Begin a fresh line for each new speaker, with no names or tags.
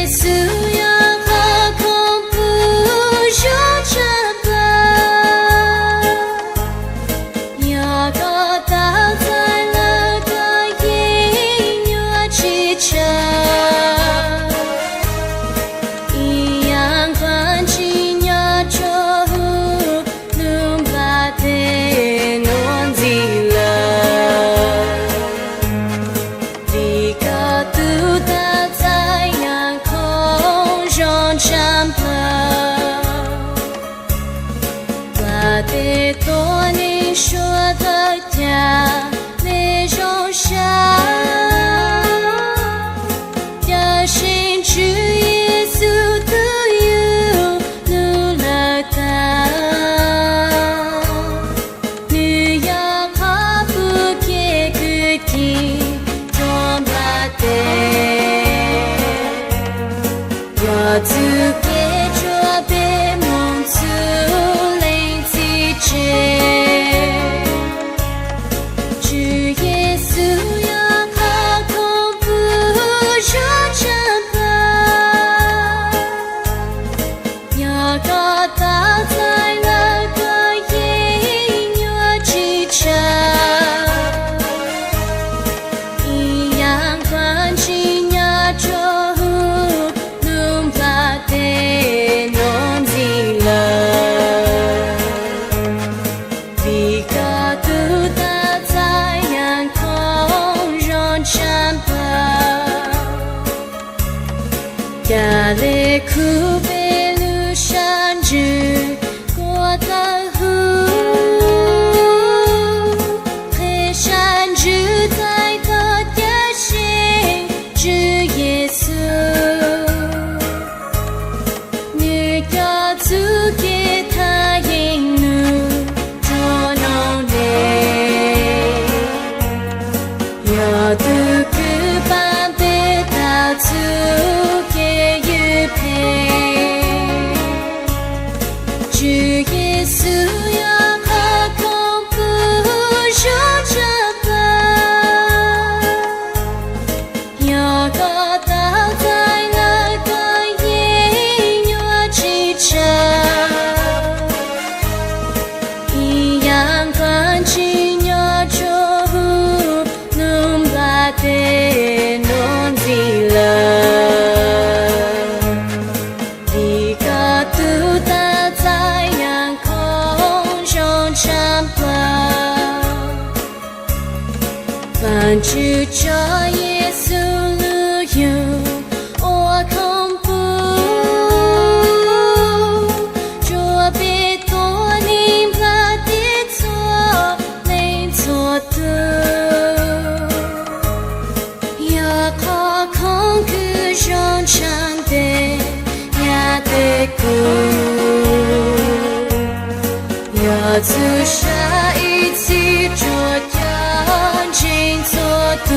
稣呀，何恐不用着吧？雅各倒在了个音乐之中，一样关进亚洲，能把的弄进了。一个独大在阳空中展抛，我的多你说的家内容下，要信主耶稣都有努了他，你要怕不给个听。我自给着被蒙主领记着，主耶稣呀，何恐不用着吧？雅各倒在了个音乐之中，一样关进亚洲。亚勒库贝鲁山之过的湖，黑山之在的点心之耶稣，你要租给他引路捉弄你，要读个版本到处。主耶稣呀，何恐不用着吧？雅各倒在了个音乐之中，一样关进亚洲，能把的弄进了。凡只找耶稣路有，我恐怖，若别多你把的错没错的，要靠空个容长的呀的故，要自杀一起做。请做主。